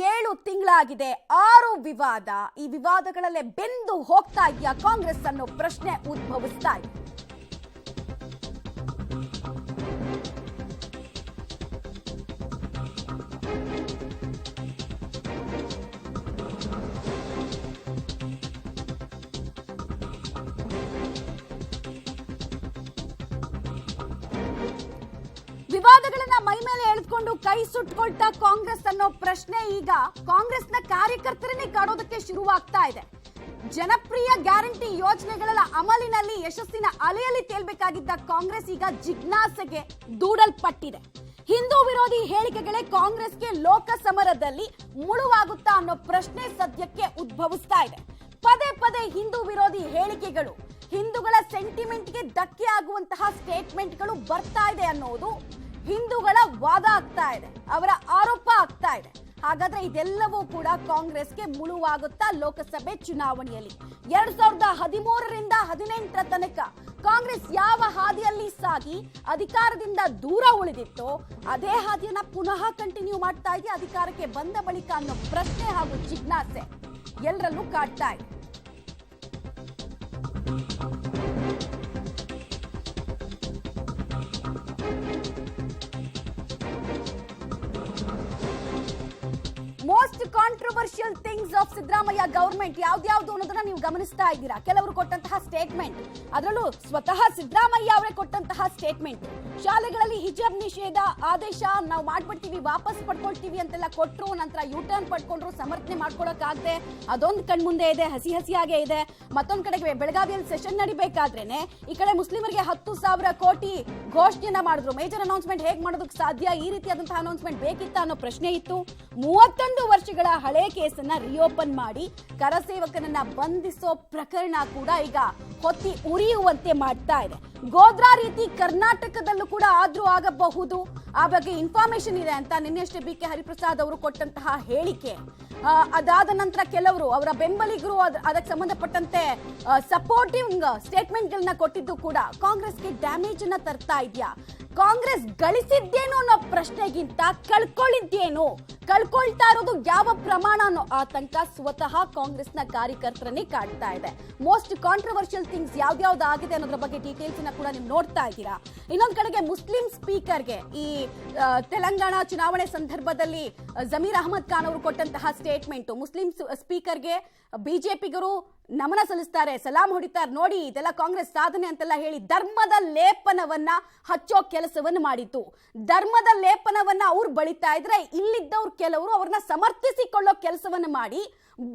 7 ತಿಂಗಳಾಗಿದೆ, 6 ವಿವಾದ. ಈ ವಿವಾದಗಳಲ್ಲೇ ಬೆಂದು ಹೋಗ್ತಾ ಇದೆಯಾ ಕಾಂಗ್ರೆಸ್ ಅನ್ನೋ ಪ್ರಶ್ನೆ ಉದ್ಭವಿಸ್ತಾ ಇದೆ. ವಿವಾದಗಳನ್ನ ಮೈ ಮೇಲೆ ಎಳೆದುಕೊಂಡು ಕೈ ಸುಟ್ಕೊಳ್ತಾ ಕಾಂಗ್ರೆಸ್ ಅನ್ನೋ ಪ್ರಶ್ನೆ ಈಗ ಕಾಂಗ್ರೆಸ್ನ ಕಾರ್ಯಕರ್ತರನ್ನೇ ಕಾಡೋದಕ್ಕೆ ಶುರುವಾಗ್ತಾ ಇದೆ. ಜನಪ್ರಿಯ ಗ್ಯಾರಂಟಿ ಯೋಜನೆಗಳ ಅಮಲಿನಲ್ಲಿ ಯಶಸ್ಸಿನ ಅಲೆಯಲ್ಲಿ ತೇಲ್ಬೇಕಾಗಿದ್ದ ಕಾಂಗ್ರೆಸ್ ಈಗ ಜಿಜ್ಞಾಸೆಗೆ ದೂಡಲ್ಪಟ್ಟಿದೆ. ಹಿಂದೂ ವಿರೋಧಿ ಹೇಳಿಕೆಗಳೇ ಕಾಂಗ್ರೆಸ್ಗೆ ಲೋಕಸಮರದಲ್ಲಿ ಮುಳುವಾಗುತ್ತಾ ಅನ್ನೋ ಪ್ರಶ್ನೆ ಸದ್ಯಕ್ಕೆ ಉದ್ಭವಿಸ್ತಾ ಇದೆ. ಪದೇ ಪದೇ ಹಿಂದೂ ವಿರೋಧಿ ಹೇಳಿಕೆಗಳು, ಹಿಂದೂಗಳ ಸೆಂಟಿಮೆಂಟ್ಗೆ ಧಕ್ಕೆ ಆಗುವಂತಹ ಸ್ಟೇಟ್ಮೆಂಟ್ಗಳು ಬರ್ತಾ ಇದೆ ಅನ್ನೋದು ಹಿಂದೂಗಳ ವಾದ ಆಗ್ತಾ ಇದೆ, ಅವರ ಆರೋಪ ಆಗ್ತಾ ಇದೆ. ಹಾಗಾದ್ರೆ ಇದೆಲ್ಲವೂ ಕೂಡ ಕಾಂಗ್ರೆಸ್ಗೆ ಮುಳುವಾಗುತ್ತಾ ಲೋಕಸಭೆ ಚುನಾವಣೆಯಲ್ಲಿ 2013ರಿಂದ 18 ತನಕ ಕಾಂಗ್ರೆಸ್ ಯಾವ ಹಾದಿಯಲ್ಲಿ ಸಾಗಿ ಅಧಿಕಾರದಿಂದ ದೂರ ಉಳಿದಿತ್ತೋ ಅದೇ ಹಾದಿಯನ್ನ ಪುನಃ ಕಂಟಿನ್ಯೂ ಮಾಡ್ತಾ ಇದೆ ಅಧಿಕಾರಕ್ಕೆ ಬಂದ ಬಳಿಕ ಅನ್ನೋ ಪ್ರಶ್ನೆ ಹಾಗೂ ಜಿಜ್ಞಾಸೆ ಎಲ್ಲರಲ್ಲೂ ಕಾಡ್ತಾ ಇದೆ. Most controversial things of Siddaramaiah government ಯಾವ್ದ್ಯಾವ್ದು ಅನ್ನೋದನ್ನ ನೀವು ಗಮನಿಸ್ತಾ ಇದ್ದೀರಾ. ಕೆಲವರು ಕೊಟ್ಟಂತಹ ಸ್ಟೇಟ್ಮೆಂಟ್, ಅದರಲ್ಲೂ ಸ್ವತಃ ಸಿದ್ದರಾಮಯ್ಯ ಅವರೇ ಕೊಟ್ಟಂತಹ ಸ್ಟೇಟ್ಮೆಂಟ್, ಶಾಲೆಗಳಲ್ಲಿ ಹಿಜಾಬ್ ನಿಷೇಧ ಆದೇಶ ನಾವು ಮಾಡ್ಬಿಡ್ತೀವಿ, ವಾಪಸ್ ಪಡ್ಕೊಳ್ತೀವಿ ಅಂತೆಲ್ಲ ಕೊಟ್ಟರು. ನಂತರ ಯೂಟರ್ನ್ ಪಡ್ಕೊಂಡ್ರು, ಸಮರ್ಥನೆ ಮಾಡ್ಕೊಳಕ್ಕಾಗದೆ ಅದೊಂದು ಕಣ್ಮುಂದೆ ಇದೆ, ಹಸಿ ಹಸಿಯಾಗೆ ಇದೆ. ಮತ್ತೊಂದ್ ಕಡೆಗೆ ಬೆಳಗಾವಿಯಲ್ಲಿ ಸೆಷನ್ ನಡಿಬೇಕಾದ್ರೇನೆ ಈ ಕಡೆ ಮುಸ್ಲಿಮರಿಗೆ 10,000 ಕೋಟಿ ಘೋಷಣೆಯನ್ನ ಮಾಡಿದ್ರು. ಮೇಜರ್ ಅನೌನ್ಸ್ಮೆಂಟ್ ಹೇಗ್ ಮಾಡೋದಕ್ಕೆ ಸಾಧ್ಯ? ಈ ರೀತಿಯಾದಂತಹ ಅನೌನ್ಸ್ಮೆಂಟ್ ಬೇಕಿತ್ತ ಅನ್ನೋ ಪ್ರಶ್ನೆ ಇತ್ತು. 31 ವರ್ಷಗಳ ಹಳೆ ಕೇಸನ್ನ ರಿಓಪನ್ ಮಾಡಿ ಕರಸೇವಕನನ್ನ ಬಂಧಿಸೋ ಪ್ರಕರಣ ಕೂಡ ಈಗ ಹೊತ್ತಿ ಉರಿಯುವಂತೆ ಮಾಡ್ತಾ ಇದೆ. ಗೋದ್ರಾ ರೀತಿ ಕರ್ನಾಟಕದಲ್ಲೂ ಕೂಡ ಆದ್ರೂ ಆಗಬಹುದು, ಆ ಬಗ್ಗೆ ಇನ್ಫಾರ್ಮೇಶನ್ ಇದೆ ಅಂತ ನಿನ್ನೆಷ್ಟೇ BK ಹರಿಪ್ರಸಾದ್ ಅವರು ಕೊಟ್ಟಂತಹ ಹೇಳಿಕೆ. ಅದಾದ ನಂತರ ಕೆಲವರು ಅವರ ಬೆಂಬಲಿಗರು ಅದಕ್ಕೆ ಸಂಬಂಧಪಟ್ಟಂತೆ ಸಪೋರ್ಟಿವ್ ಸ್ಟೇಟ್ಮೆಂಟ್ ಗಳನ್ನ ಕೊಟ್ಟಿದ್ದು ಕೂಡ ಕಾಂಗ್ರೆಸ್ಗೆ ಡ್ಯಾಮೇಜ್ ಅನ್ನ ತರ್ತಾ ಇದೆಯಾ? ಕಾಂಗ್ರೆಸ್ ಗಳಿಸಿದ್ದೇನು ಅನ್ನೋ ಪ್ರಶ್ನೆಗಿಂತ ಕಳ್ಕೊಳ್ಳಿದ್ದೇನು, ಕಳ್ಕೊಳ್ತಾ ಇರೋದು ಯಾವ ಪ್ರಮಾಣ ಅನ್ನೋ ಆತಂಕ ಸ್ವತಃ ಕಾಂಗ್ರೆಸ್ನ ಕಾರ್ಯಕರ್ತರನ್ನೇ ಕಾಡ್ತಾ ಇದೆ. ಮೋಸ್ಟ್ ಕಾಂಟ್ರವರ್ಷಿಯಲ್ ಥಿಂಗ್ಸ್ ಯಾವ್ದಾವ್ದು ಆಗಿದೆ ಅನ್ನೋದ್ರ ಬಗ್ಗೆ ಡೀಟೇಲ್ಸ್ ಅನ್ನ ಕೂಡ ನೀವು ನೋಡ್ತಾ ಇದ್ದೀರಾ. ಇನ್ನೊಂದ್ ಕಡೆಗೆ ಮುಸ್ಲಿಂ ಸ್ಪೀಕರ್ಗೆ ಈ ತೆಲಂಗಾಣ ಚುನಾವಣೆ ಸಂದರ್ಭದಲ್ಲಿ ಜಮೀರ್ ಅಹಮದ್ ಖಾನ್ ಅವರು ಕೊಟ್ಟಂತಹ ಸ್ಟೇಟ್ಮೆಂಟ್, ಮುಸ್ಲಿಂ ಸ್ಪೀಕರ್ಗೆ ಬಿಜೆಪಿಗರು ನಮನ ಸಲ್ಲಿಸ್ತಾರೆ, ಸಲಾಂ ಹೊಡಿತಾರೆ, ನೋಡಿ ಇದೆಲ್ಲ ಕಾಂಗ್ರೆಸ್ ಸಾಧನೆ ಅಂತೆಲ್ಲ ಹೇಳಿ ಧರ್ಮದ ಲೇಪನವನ್ನ ಹಚ್ಚೋ ಕೆಲಸವನ್ನು ಮಾಡಿತ್ತು. ಧರ್ಮದ ಲೇಪನವನ್ನ ಅವ್ರು ಬಳಿತಾ ಇದ್ರೆ ಇಲ್ಲಿದ್ದವ್ರು ಕೆಲವರು ಅವ್ರನ್ನ ಸಮರ್ಥಿಸಿಕೊಳ್ಳೋ ಕೆಲಸವನ್ನ ಮಾಡಿ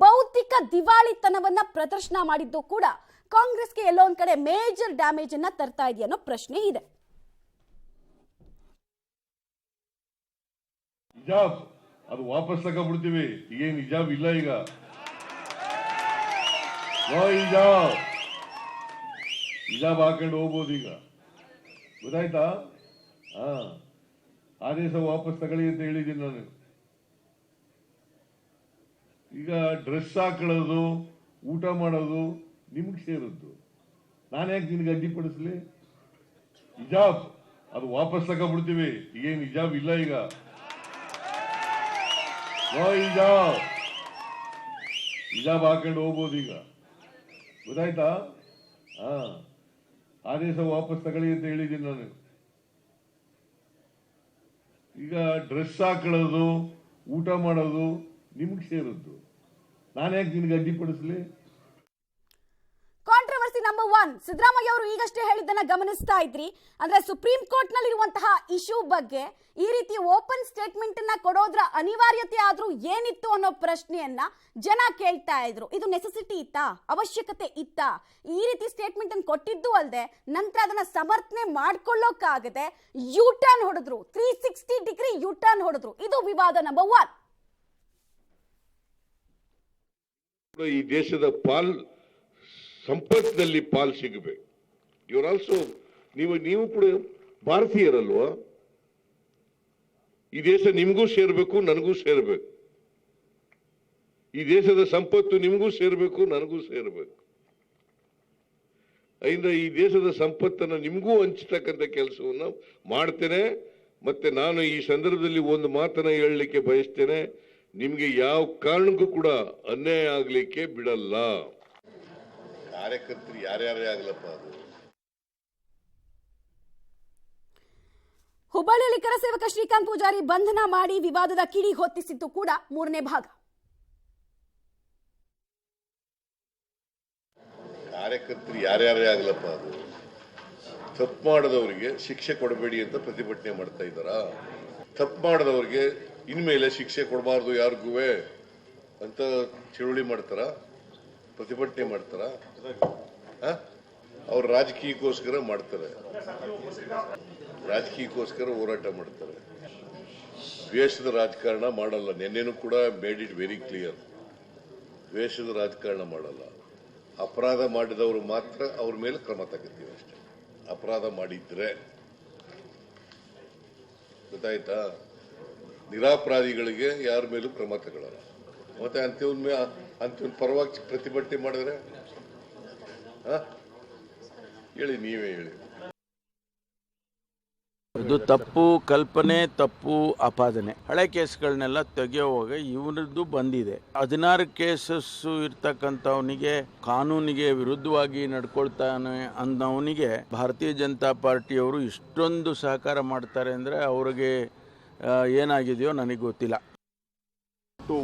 ಭೌತಿಕ ದಿವಾಳಿತನವನ್ನ ಪ್ರದರ್ಶನ ಮಾಡಿದ್ದು ಕೂಡ ಕಾಂಗ್ರೆಸ್ಗೆ ಎಲ್ಲೋ ಒಂದ್ ಕಡೆ ಮೇಜರ್ ಡ್ಯಾಮೇಜ್ ಅನ್ನ ತರ್ತಾ ಇದೆಯಾ ಅನ್ನೋ ಪ್ರಶ್ನೆ ಇದೆ. ಹಿಜಾಬ್ ಅದು ವಾಪಸ್ ತಗೊಂಡ್ಬಿಡ್ತೀವಿ, ಏನ್ ಹಿಜಾಬ್ ಇಲ್ಲ ಈಗ. ಹಿಜಾಬ್ ಹಾಕೊಂಡು ಹೋಗ್ಬೋದು ಈಗ, ಗೊತ್ತಾಯ್ತಾ? ಆದೇಶ ವಾಪಸ್ ತಗೊಳ್ಳಿ ಅಂತ ಹೇಳಿದ್ದೀನಿ ನಾನು. ಈಗ ಡ್ರೆಸ್ ಹಾಕೊಳ್ಳೋದು, ಊಟ ಮಾಡೋದು ನಿಮ್ಗೆ ಸೇರದ್ದು, ನಾನು ಯಾಕೆ ನಿನ್ಗೆ ಅಡ್ಡಿಪಡಿಸ್ಲಿ? ಹಿಜಾಬ್ ಅದು ವಾಪಸ್ ತಗೊಂಡ್ಬಿಡ್ತೀವಿ, ಏನ್ ಹಿಜಾಬ್ ಇಲ್ಲ ಈಗ. ಹಿಜಾಬ್ ಹಾಕೊಂಡು ಹೋಗ್ಬೋದು ಈಗ, ಗೊತ್ತಾಯ್ತಾ? ಆದೇಶ ವಾಪಸ್ ತಗೊಳ್ಳಿ ಅಂತ ಹೇಳಿದ್ದೀನಿ ನಾನು. ಈಗ ಡ್ರೆಸ್ ಹಾಕೊಳ್ಳೋದು, ಊಟ ಮಾಡೋದು ನಿಮ್ಗೆ ಸೇರದ್ದು, ನಾನು ಯಾಕೆ ನಿನ್ಗೆ ಅಡ್ಡಿಪಡಿಸ್ಲಿ? ಕಾಂಟ್ರವರ್ಸಿ ನಂಬರ್ 1, ಸಿದ್ದರಾಮಯ್ಯ ಅವರು ಈಗಷ್ಟೇ ಹೇಳಿದ್ದನ್ನ ಗಮನಿಸ್ತಾ ಇದ್ರಿ. ಅಂದ್ರೆ ಸುಪ್ರೀಂ ಕೋರ್ಟ್ ನಲ್ಲಿರುವಂತಹ ಇಶ್ಯೂ ಬಗ್ಗೆ ಈ ರೀತಿ ಓಪನ್ ಸ್ಟೇಟ್ಮೆಂಟ್ ಅನ್ನ ಕೊಡೋದ್ರ ಅನಿವಾರ್ಯತೆ ಆದ್ರೂ ಏನಿತ್ತು ಅನ್ನೋ ಪ್ರಶ್ನೆಯನ್ನ ಜನ ಕೇಳ್ತಾ ಇದ್ರು. ಇದು ನೆಸೆಸಿಟಿ ಇತ್ತಾ, ಅವಶ್ಯಕತೆ ಇತ್ತಾ? ಈ ರೀತಿ ಸ್ಟೇಟ್ಮೆಂಟ್ ಅನ್ನು ಕೊಟ್ಟಿದ್ದು ಅಲ್ಲದೆ ನಂತರ ಅದನ್ನ ಸಮರ್ಥನೆ ಮಾಡ್ಕೊಳ್ಳೋಕ್ಕಾಗದೆ ಯೂಟರ್ನ್ ಹೊಡೆದ್ರು, 360 ಡಿಗ್ರಿ ಯೂಟರ್ನ್ ಹೊಡೆದ್ರು. ಇದು ವಿವಾದ ನಂಬರ್ 1. ಈ ದೇಶದ ಸಂಪತ್ತಿನಲ್ಲಿ ಪಾಲ್ ಸಿಗಬೇಕು. ಇವರು ಆಲ್ಸೋ ನೀವು ಕೂಡ ಭಾರತೀಯರಲ್ವಾ? ಈ ದೇಶ ನಿಮಗೂ ಸೇರ್ಬೇಕು, ನನಗೂ ಸೇರ್ಬೇಕು. ಈ ದೇಶದ ಸಂಪತ್ತು ನಿಮಗೂ ಸೇರ್ಬೇಕು, ನನಗೂ ಸೇರ್ಬೇಕು. ಅದರಿಂದ ಈ ದೇಶದ ಸಂಪತ್ತನ್ನು ನಿಮಗೂ ಹಂಚತಕ್ಕಂಥ ಕೆಲಸವನ್ನು ಮಾಡ್ತೇನೆ. ಮತ್ತೆ ನಾನು ಈ ಸಂದರ್ಭದಲ್ಲಿ ಒಂದು ಮಾತನ್ನ ಹೇಳಲಿಕ್ಕೆ ಬಯಸ್ತೇನೆ. ನಿಮ್ಗೆ ಯಾವ ಕಾರಣಕ್ಕೂ ಕೂಡ ಅನ್ಯಾಯ ಆಗ್ಲಿಕ್ಕೆ ಬಿಡಲ್ಲ. ಕಾರ್ಯಕರ್ತರು ಯಾರ್ಯಾರೇ ಆಗ್ಲಪ್ಪ ಅದು. ಹುಬ್ಬಳ್ಳಿಯಲ್ಲಿ ಕರಸೇವಕ ಶ್ರೀಕಾಂತ್ ಪೂಜಾರಿ ಬಂಧನ ಮಾಡಿ ವಿವಾದದ ಕಿಡಿ ಹೊತ್ತಿಸಿದ್ದು ಕೂಡ 3ನೇ ಭಾಗ. ಕಾರ್ಯಕರ್ತರು ಯಾರ್ಯಾರೇ ಆಗ್ಲಪ್ಪ ಅದು. ತಪ್ಪು ಮಾಡದವರಿಗೆ ಶಿಕ್ಷೆ ಕೊಡಬೇಡಿ ಅಂತ ಪ್ರತಿಭಟನೆ ಮಾಡ್ತಾ ಇದ್ದಾರ. ತಪ್ಪು ಮಾಡದವರಿಗೆ ಇನ್ಮೇಲೆ ಶಿಕ್ಷೆ ಕೊಡಬಾರ್ದು ಯಾರಿಗೂ ಅಂತ ಚಳುವಳಿ ಮಾಡ್ತಾರ, ಪ್ರತಿಭಟನೆ ಮಾಡ್ತಾರ. ಅವ್ರು ರಾಜಕೀಯಕ್ಕೋಸ್ಕರ ಮಾಡ್ತಾರೆ, ರಾಜಕೀಯಕ್ಕೋಸ್ಕರ ಹೋರಾಟ ಮಾಡ್ತಾರೆ. ದ್ವೇಷದ ರಾಜಕಾರಣ ಮಾಡಲ್ಲ. ನಿನ್ನೆನೂ ಕೂಡ ಮೇಡ್ ಇಟ್ ವೆರಿ ಕ್ಲಿಯರ್, ದ್ವೇಷದ ರಾಜಕಾರಣ ಮಾಡಲ್ಲ. ಅಪರಾಧ ಮಾಡಿದವರು ಮಾತ್ರ ಅವ್ರ ಮೇಲೆ ಕ್ರಮ ತಗೋತೀವಿ ಅಷ್ಟೇ. ಅಪರಾಧ ಮಾಡಿದ್ರೆ ಗೊತ್ತಾಯ್ತಾ, ನಿರಾಪರಾಧಿಗಳಿಗೆ ಯಾರ ಮೇಲೂ ಕ್ರಮ ತಗೊಳ್ಳಲ್ಲ. ಮತ್ತೆ ಅಂತ್ಯವನ್ ಪರವಾಗಿ ಪ್ರತಿಭಟನೆ ಮಾಡಿದ್ರೆ ಹೇಳಿ, ನೀವೇ ಹೇಳಿ. ಇದು ತಪ್ಪು ಕಲ್ಪನೆ, ತಪ್ಪು ಆಪಾದನೆ. ಹಳೆ ಕೇಸ್ಗಳನ್ನೆಲ್ಲ ತೆಗೆಯುವಾಗ ಇವರದ್ದು ಬಂದಿದೆ. 16 ಕೇಸಸ್ಸು ಇರ್ತಕ್ಕಂಥವನಿಗೆ ಕಾನೂನಿಗೆ ವಿರುದ್ಧವಾಗಿ ನಡ್ಕೊಳ್ತಾನೆ ಅಂದವನಿಗೆ ಭಾರತೀಯ ಜನತಾ ಪಾರ್ಟಿಯವರು ಇಷ್ಟೊಂದು ಸಹಕಾರ ಮಾಡ್ತಾರೆ ಅಂದರೆ ಅವ್ರಿಗೆ ಏನಾಗಿದೆಯೋ ನನಗೆ ಗೊತ್ತಿಲ್ಲ.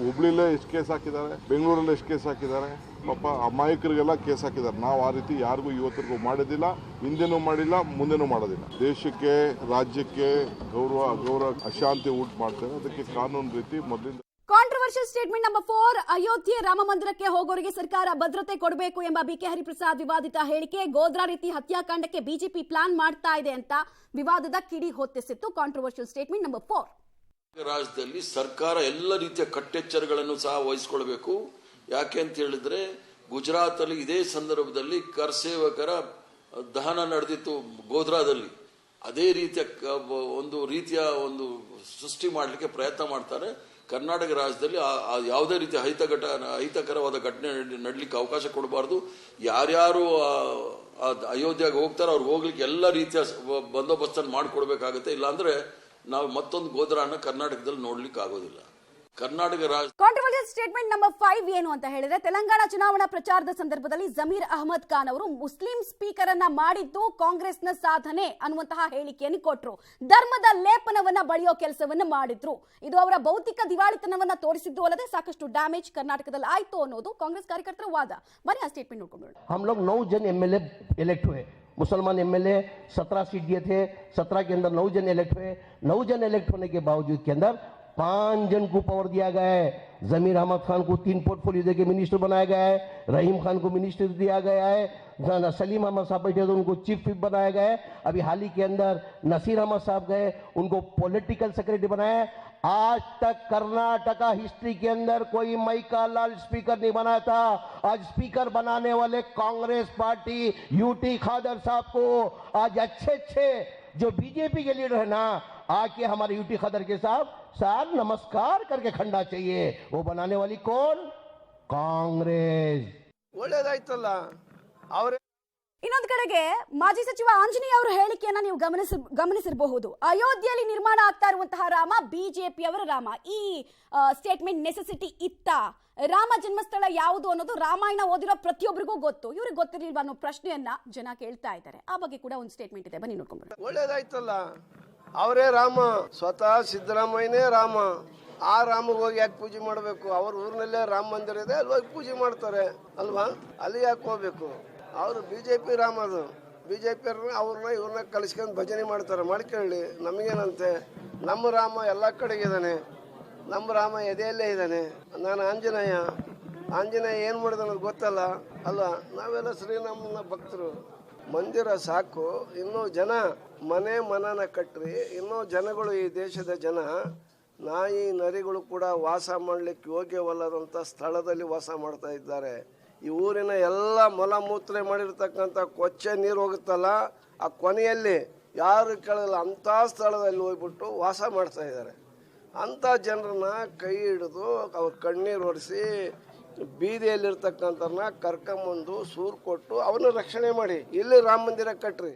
ಹುಬ್ಳಿಲೇ ಎಷ್ಟು ಕೇಸ್ ಹಾಕಿದ್ದಾರೆ, ಬೆಂಗಳೂರಲ್ಲೇ ಎಷ್ಟು ಕೇಸ್ ಹಾಕಿದ್ದಾರೆ. ಪಾಪ ಅಮಾಯಕರಿಗೆಲ್ಲ ಕೇಸ್ ಹಾಕಿದ್ದಾರೆ. ನಾವು ಆ ರೀತಿ ಯಾರಿಗೂ ಇವತ್ತಿಗೂ ಮಾಡೋದಿಲ್ಲ, ಹಿಂದೆನೂ ಮಾಡಿಲ್ಲ, ಮುಂದೆನೂ ಮಾಡೋದಿಲ್ಲ. ದೇಶಕ್ಕೆ, ರಾಜ್ಯಕ್ಕೆ ಗೌರವ ಅಶಾಂತಿ ಉಂಟು ಮಾಡ್ತಾರೆ. ಅದಕ್ಕೆ ಕಾನೂನು ರೀತಿ ಮೊದಲಿಂದ. Controversial statement number 4. Ayodhya Rama ಮಂದಿರಕ್ಕೆ ಹೋಗೋರಿಗೆ ಸರ್ಕಾರ ಭದ್ರತೆ ಕೊಡಬೇಕು ಎಂಬ ಬಿಕೆ ಹರಿಪ್ರಸಾದ್ ವಿವಾದಿತ ಹೇಳಿಕೆ. ಗೋಧ್ರಾ ರೀತಿ ಹತ್ಯಾಕಾಂಡಕ್ಕೆ ಬಿಜೆಪಿ ಪ್ಲಾನ್ ಮಾಡ್ತಾ ಇದೆ ಅಂತ ವಿವಾದದ ಕಿಡಿ ಹೊತ್ತಿಸಿತ್ತು. Controversial statement number 4. ರಾಜ್ಯದಲ್ಲಿ ಸರ್ಕಾರ ಎಲ್ಲ ರೀತಿಯ ಕಟ್ಟೆಚ್ಚರಗಳನ್ನು ಸಹ ವಹಿಸಿಕೊಳ್ಬೇಕು. ಯಾಕೆ ಅಂತ ಹೇಳಿದ್ರೆ ಗುಜರಾತ್ ಅಲ್ಲಿ ಇದೇ ಸಂದರ್ಭದಲ್ಲಿ ಕರಸೇವಕರ ದಹನ ನಡೆದಿತ್ತು ಗೋಧ್ರಾದಲ್ಲಿ. ಅದೇ ರೀತಿಯ ಒಂದು ಸೃಷ್ಟಿ ಮಾಡಲಿಕ್ಕೆ ಪ್ರಯತ್ನ ಮಾಡ್ತಾರೆ. ಕರ್ನಾಟಕ ರಾಜ್ಯದಲ್ಲಿ ಯಾವುದೇ ರೀತಿಯ ಅಹಿತಕರವಾದ ಘಟನೆ ನಡಲಿಕ್ಕೆ ಅವಕಾಶ ಕೊಡಬಾರ್ದು. ಯಾರ್ಯಾರು ಅಯೋಧ್ಯೆಗೆ ಹೋಗ್ತಾರೋ ಅವ್ರು ಹೋಗ್ಲಿಕ್ಕೆ ಎಲ್ಲ ರೀತಿಯ ಬಂದೋಬಸ್ತನ್ನು ಮಾಡಿಕೊಡ್ಬೇಕಾಗತ್ತೆ. ಇಲ್ಲಾಂದ್ರೆ ನಾವು ಮತ್ತೊಂದು ಗೋಧ್ರಾನ ಕರ್ನಾಟಕದಲ್ಲಿ ನೋಡ್ಲಿಕ್ಕೆ ಆಗೋದಿಲ್ಲ. ಕರ್ನಾಟಕ ಕಾಂಟ್ರವರ್ಷಿಯಲ್ ಸ್ಟೇಟ್ಮೆಂಟ್ ನಂಬರ್ 5 ಏನು ಅಂತ ಹೇಳಿದ್ರೆ, ತೆಲಂಗಾಣ ಚುನಾವಣಾ ಪ್ರಚಾರದ ಸಂದರ್ಭದಲ್ಲಿ ಜಮೀರ್ ಅಹಮದ್ ಖಾನ್ ಅವರು ಮುಸ್ಲಿಂ ಸ್ಪೀಕರ್ ಅನ್ನ ಮಾಡಿದ್ದು ಕಾಂಗ್ರೆಸ್ನ ಸಾಧನೆ ಅನ್ನುವಂತಹ ಹೇಳಿಕೆಯನ್ನು ಕೊಟ್ಟರು. ಧರ್ಮದ ಲೇಪನವನ್ನ ಬಳಿಯೋ ಕೆಲಸವನ್ನ ಮಾಡಿದ್ರು. ಇದು ಅವರ ಭೌತಿಕ ದಿವಾಳಿತನವನ್ನ ತೋರಿಸಿದ್ದು ಅಲ್ಲದೆ ಸಾಕಷ್ಟು ಡ್ಯಾಮೇಜ್ ಕರ್ನಾಟಕದಲ್ಲಿ ಆಯ್ತು ಅನ್ನೋದು ಕಾಂಗ್ರೆಸ್ ಕಾರ್ಯಕರ್ತರ ವಾದ. ಬನ್ನಿ ಆ ಸ್ಟೇಟ್ಮೆಂಟ್ ನೋಡ್ಕೊಂಡು. हम लोग 9 जन एमएलए इलेक्ट हुए. मुसलमान एमएलए 17 सीट दिए थे, 17 के अंदर 9 जन इलेक्ट हुए. 9 जन इलेक्ट होने के बावजूद के अंदर 5 जन को पावर दिया गया है. जमीर अहमद खान को 3 पोर्टफोलियो देके मिनिस्टर बनाया गया है. रहीम खान को मिनिस्टर दिया गया है. सलीम अहमद साहब बैठे तो उनको चीफ विप बनाया गया है. अभी हाल ही के अंदर नसीर अहमद साहब गए, उनको पॉलिटिकल सेक्रेटरी बनाया है. आज तक कर्नाटका हिस्ट्री के अंदर कोई मई का लाल स्पीकर नहीं बनाया था. आज स्पीकर बनाने वाले कांग्रेस पार्टी यूटी खादर साहब को आज अच्छे जो बीजेपी के लीडर है ना, आके हमारे यूटी खादर के साहब नमस्कार करके खंडा चाहिए. वो बनाने वाली कौन? कांग्रेस. ಒಳ್ಳೆದಾಯ್ತಲ್ಲ ಅವರೇ. ಇನ್ನೊಂದು ಕಡೆಗೆ ಮಾಜಿ ಸಚಿವ ಆಂಜನೇಯ ಅವರ ಹೇಳಿಕೆಯನ್ನ ನೀವು ಗಮನಿಸಿರಬಹುದು. ಅಯೋಧ್ಯೆಯಲ್ಲಿ ನಿರ್ಮಾಣ ಆಗ್ತಾ ಇರುವಂತಹ ರಾಮ ಬಿಜೆಪಿಯವರ ರಾಮ. ಈ ಸ್ಟೇಟ್ಮೆಂಟ್ ನೆಸೆಸಿಟಿ ಇತ್ತ? ರಾಮ ಜನ್ಮಸ್ಥಳ ಯಾವುದು ಅನ್ನೋದು ರಾಮಾಯಣ ಓದಿರೋ ಪ್ರತಿಯೊಬ್ಬರಿಗೂ ಗೊತ್ತು. ಇವ್ರಿಗೆ ಗೊತ್ತಿರಲಿಲ್ವಾ ಅನ್ನೋ ಪ್ರಶ್ನೆಯನ್ನ ಜನ ಕೇಳ್ತಾ ಇದ್ದಾರೆ. ಆ ಬಗ್ಗೆ ಕೂಡ ಒಂದು ಸ್ಟೇಟ್ಮೆಂಟ್ ಇದೆ, ಬನ್ನಿ ನೋಡ್ಕೊಂಡು. ಒಳ್ಳೇದಾಯ್ತಲ್ಲ, ಅವರೇ ರಾಮ, ಸ್ವತಃ ಸಿದ್ದರಾಮಯ್ಯನೇ ರಾಮ. ಆ ರಾಮಗೆ ಹೋಗಿ ಯಾಕೆ ಪೂಜೆ ಮಾಡಬೇಕು? ಅವ್ರ ಊರಿನಲ್ಲೇ ರಾಮ ಮಂದಿರ ಇದೆ, ಅಲ್ಲಿ ಹೋಗಿ ಪೂಜೆ ಮಾಡ್ತಾರೆ ಅಲ್ವಾ? ಅಲ್ಲಿ ಯಾಕೆ ಹೋಗ್ಬೇಕು? ಅವರು ಬಿಜೆಪಿ ರಾಮ, ಅದು ಬಿಜೆಪಿ ಅವ್ರನ್ನ ಇವ್ರನ್ನ ಕಲಿಸ್ಕೊಂಡು ಭಜನೆ ಮಾಡ್ತಾರೆ. ಮಾಡ್ಕೊಳ್ಳಿ, ನಮಗೇನಂತೆ. ನಮ್ಮ ರಾಮ ಎಲ್ಲ ಕಡೆಗಿದ್ದಾನೆ, ನಮ್ಮ ರಾಮ ಎದೆಯಲ್ಲೇ ಇದ್ದಾನೆ. ನಾನು ಆಂಜನೇಯ ಏನು ಮಾಡಿದ ಅನ್ನೋದು ಗೊತ್ತಲ್ಲ ಅಲ್ವಾ? ನಾವೆಲ್ಲ ಶ್ರೀರಾಮನ ಭಕ್ತರು. ಮಂದಿರ ಸಾಕು, ಇನ್ನೂ ಜನ ಮನನ ಕಟ್ಟ್ರಿ. ಇನ್ನೂ ಜನಗಳು, ಈ ದೇಶದ ಜನ ನಾಯಿ ನರಿಗಳು ಕೂಡ ವಾಸ ಮಾಡಲಿಕ್ಕೆ ಯೋಗ್ಯವಲ್ಲದಂಥ ಸ್ಥಳದಲ್ಲಿ ವಾಸ ಮಾಡ್ತಾ ಇದ್ದಾರೆ. ಈ ಊರಿನ ಎಲ್ಲ ಮಲಮೂತ್ರ ಮಾಡಿರ್ತಕ್ಕಂಥ ಕೊಚ್ಚೆ ನೀರು ಹೋಗುತ್ತಲ್ಲ, ಆ ಕೊನೆಯಲ್ಲಿ ಯಾರು ಕೇಳಲ್ಲ ಅಂಥ ಸ್ಥಳದಲ್ಲಿ ಹೋಗ್ಬಿಟ್ಟು ವಾಸ ಮಾಡ್ತಾ ಇದ್ದಾರೆ. ಅಂಥ ಜನರನ್ನ ಕೈ ಹಿಡಿದು ಅವ್ರ ಕಣ್ಣೀರು ಒರೆಸಿ ಬೀದಿಯಲ್ಲಿರ್ತಕ್ಕಂಥವ್ರನ್ನ ಕರ್ಕೊಂಬಂದು ಸೂರು ಕೊಟ್ಟು ಅವನ್ನ ರಕ್ಷಣೆ ಮಾಡಿ ಇಲ್ಲಿ ರಾಮ ಮಂದಿರ ಕಟ್ಟ್ರಿ.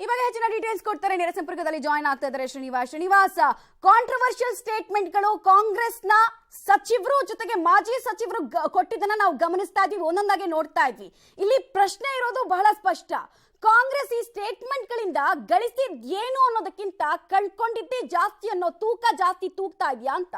ಈ ಬಗ್ಗೆ ಹೆಚ್ಚಿನ ಡೀಟೇಲ್ಸ್ ಕೊಡ್ತಾರೆ. ನೇರ ಸಂಪರ್ಕದಲ್ಲಿ ಜಾಯಿನ್ ಆಗ್ತಾ ಇದ್ದಾರೆ ಶ್ರೀನಿವಾಸ್. ಕಾಂಟ್ರವರ್ಷಿಯಲ್ ಸ್ಟೇಟ್ಮೆಂಟ್ಗಳು ಕಾಂಗ್ರೆಸ್ನ ಸಚಿವರು ಜೊತೆಗೆ ಮಾಜಿ ಸಚಿವರು ಕೊಟ್ಟಿದ್ದನ್ನ ನಾವು ಗಮನಿಸ್ತಾ ಇದ್ವಿ, ಒಂದೊಂದಾಗಿ ನೋಡ್ತಾ ಇದ್ವಿ. ಇಲ್ಲಿ ಪ್ರಶ್ನೆ ಇರೋದು ಬಹಳ ಸ್ಪಷ್ಟ. ಕಾಂಗ್ರೆಸ್ ಈ ಸ್ಟೇಟ್ಮೆಂಟ್ಗಳಿಂದ ಗಳಿಸಿದ್ ಏನು ಅನ್ನೋದಕ್ಕಿಂತ ಕಳ್ಕೊಂಡಿದ್ದೇ ಜಾಸ್ತಿ ಅನ್ನೋ ತೂಕ ಜಾಸ್ತಿ ತೂಗ್ತಾ ಇದೆಯಾ ಅಂತ.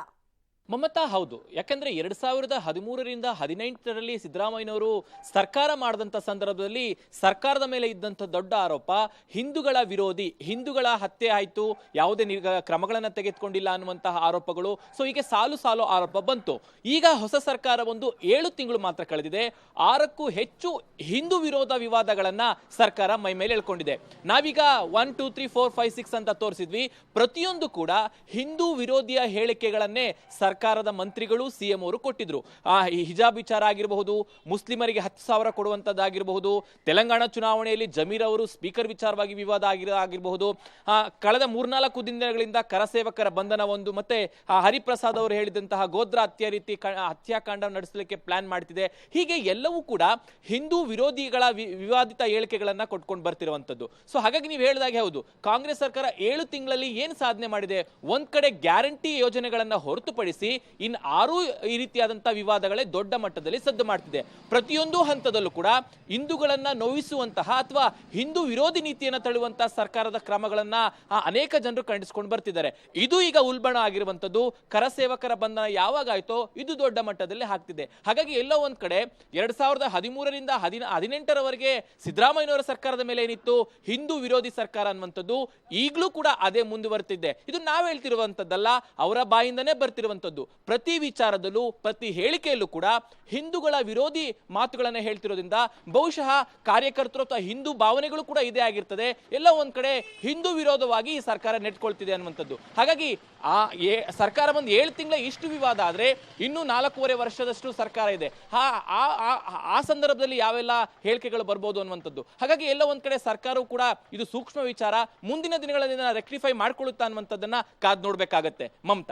ಮಮತಾ, ಹೌದು. ಯಾಕಂದ್ರೆ 2013ರಿಂದ 2018ರಲ್ಲಿ ಸಿದ್ದರಾಮಯ್ಯನವರು ಸರ್ಕಾರ ಮಾಡಿದಂಥ ಸಂದರ್ಭದಲ್ಲಿ ಸರ್ಕಾರದ ಮೇಲೆ ಇದ್ದಂಥ ದೊಡ್ಡ ಆರೋಪ ಹಿಂದೂಗಳ ವಿರೋಧಿ, ಹಿಂದೂಗಳ ಹತ್ಯೆ ಆಯಿತು, ಯಾವುದೇ ಕ್ರಮಗಳನ್ನು ತೆಗೆದುಕೊಂಡಿಲ್ಲ ಅನ್ನುವಂತಹ ಆರೋಪಗಳು. ಸೊ ಹೀಗೆ ಸಾಲು ಸಾಲು ಆರೋಪ ಬಂತು. ಈಗ ಹೊಸ ಸರ್ಕಾರ ಒಂದು 7 ತಿಂಗಳು ಮಾತ್ರ ಕಳೆದಿದೆ. 6ಕ್ಕೂ ಹೆಚ್ಚು ಹಿಂದೂ ವಿರೋಧ ವಿವಾದಗಳನ್ನ ಸರ್ಕಾರ ಮೈ ಮೇಲೆ ಎಳ್ಕೊಂಡಿದೆ. ನಾವೀಗ 1, 2, 3, 4, 5, 6 ಅಂತ ತೋರಿಸಿದ್ವಿ. ಪ್ರತಿಯೊಂದು ಕೂಡ ಹಿಂದೂ ವಿರೋಧಿಯ ಹೇಳಿಕೆಗಳನ್ನೇ ಸರ್ಕಾರದ ಮಂತ್ರಿಗಳು, ಸಿಎಂ ಅವರು ಕೊಟ್ಟಿದ್ರು. ಹಿಜಾಬ್ ವಿಚಾರ ಆಗಿರಬಹುದು, ಮುಸ್ಲಿಮರಿಗೆ 10,000 ಕೊಡುವಂತದ್ದಾಗಿರಬಹುದು, ತೆಲಂಗಾಣ ಚುನಾವಣೆಯಲ್ಲಿ ಜಮೀರ್ ಅವರು ಸ್ಪೀಕರ್ ವಿಚಾರವಾಗಿ ವಿವಾದ ಆಗಿರಬಹುದು, ಕಳೆದ 3-4 ದಿನಗಳಿಂದ ಕರಸೇವಕರ ಬಂಧನ ಒಂದು, ಮತ್ತೆ ಹರಿಪ್ರಸಾದ್ ಅವರು ಹೇಳಿದಂತಹ ಗೋಧ್ರಾ ಹತ್ಯಾಕಾಂಡ ನಡೆಸಲಿಕ್ಕೆ ಪ್ಲಾನ್ ಮಾಡ್ತಿದೆ. ಹೀಗೆ ಎಲ್ಲವೂ ಕೂಡ ಹಿಂದೂ ವಿರೋಧಿಗಳ ವಿವಾದಿತ ಹೇಳಿಕೆಗಳನ್ನ ಕೊಟ್ಕೊಂಡು ಬರ್ತಿರುವಂತದ್ದು. ಸೊ ಹಾಗಾಗಿ ನೀವು ಹೇಳಿದಾಗೆ ಹೌದು, ಕಾಂಗ್ರೆಸ್ ಸರ್ಕಾರ 7 ತಿಂಗಳಲ್ಲಿ ಏನ್ ಸಾಧನೆ ಮಾಡಿದೆ? ಒಂದ್ ಕಡೆ ಗ್ಯಾರಂಟಿ ಯೋಜನೆಗಳನ್ನ ಹೊರತುಪಡಿಸಿ ಇನ್ 6 ಈ ರೀತಿಯಾದಂತಹ ವಿವಾದಗಳೇ ದೊಡ್ಡ ಮಟ್ಟದಲ್ಲಿ ಸದ್ದು ಮಾಡ್ತಿದೆ. ಪ್ರತಿಯೊಂದು ಹಂತದಲ್ಲೂ ಕೂಡ ಹಿಂದೂಗಳನ್ನ ನೋಯಿಸುವಂತಹ ಅಥವಾ ಹಿಂದೂ ವಿರೋಧಿ ನೀತಿಯನ್ನು ತಳ್ಳುವಂತಹ ಸರ್ಕಾರದ ಕ್ರಮಗಳನ್ನ ಅನೇಕ ಜನರು ಖಂಡಿಸಿಕೊಂಡು ಬರ್ತಿದ್ದಾರೆ. ಇದು ಈಗ ಉಲ್ಬಣ ಆಗಿರುವಂತದ್ದು. ಕರಸೇವಕರ ಬಂಧನ ಯಾವಾಗ ಆಯ್ತೋ ಇದು ದೊಡ್ಡ ಮಟ್ಟದಲ್ಲಿ ಆಗ್ತಿದೆ. ಹಾಗಾಗಿ ಎಲ್ಲೋ ಒಂದ್ ಕಡೆ 2013ರಿಂದ 2018ರವರೆಗೆ ಸಿದ್ದರಾಮಯ್ಯನವರ ಸರ್ಕಾರದ ಮೇಲೆ ಏನಿತ್ತು ಹಿಂದೂ ವಿರೋಧಿ ಸರ್ಕಾರ ಅನ್ನುವಂಥದ್ದು ಈಗಲೂ ಕೂಡ ಅದೇ ಮುಂದುವರೆತಿದೆ. ಇದು ನಾವ್ ಹೇಳ್ತಿರುವಂತದ್ದಲ್ಲ, ಅವರ ಬಾಯಿಂದನೇ ಬರ್ತಿರುವಂತದ್ದು. ಪ್ರತಿ ವಿಚಾರದಲ್ಲೂ ಪ್ರತಿ ಹೇಳಿಕೆಯಲ್ಲೂ ಕೂಡ ಹಿಂದೂಗಳ ವಿರೋಧಿ ಮಾತುಗಳನ್ನ ಹೇಳ್ತಿರೋದ್ರಿಂದ ಬಹುಶಃ ಕಾರ್ಯಕರ್ತರು ಅಥವಾ ಹಿಂದೂ ಭಾವನೆಗಳು ಕೂಡ ಇದೇ ಆಗಿರ್ತದೆ. ಎಲ್ಲ ಒಂದ್ ಕಡೆ ಹಿಂದೂ ವಿರೋಧವಾಗಿ ಈ ಸರ್ಕಾರ ನೆಟ್ಕೊಳ್ತಿದೆ ಅನ್ನುವಂಥದ್ದು. ಹಾಗಾಗಿ ಸರ್ಕಾರ ಬಂದು 7 ತಿಂಗಳ ಇಷ್ಟು ವಿವಾದ ಆದ್ರೆ ಇನ್ನು 4.5 ವರ್ಷದಷ್ಟು ಸರ್ಕಾರ ಇದೆ. ಆ ಸಂದರ್ಭದಲ್ಲಿ ಯಾವೆಲ್ಲ ಹೇಳಿಕೆಗಳು ಬರ್ಬೋದು ಅನ್ನುವಂಥದ್ದು. ಹಾಗಾಗಿ ಎಲ್ಲ ಒಂದ್ ಕಡೆ ಸರ್ಕಾರವು ಕೂಡ ಇದು ಸೂಕ್ಷ್ಮ ವಿಚಾರ, ಮುಂದಿನ ದಿನಗಳಲ್ಲಿ ರೆಕ್ಟಿಫೈ ಮಾಡ್ಕೊಳ್ಳುತ್ತಾ ಅನ್ನುವಂಥದ್ದನ್ನ ಕಾದ್ ನೋಡ್ಬೇಕಾಗತ್ತೆ. ಮಮತಾ.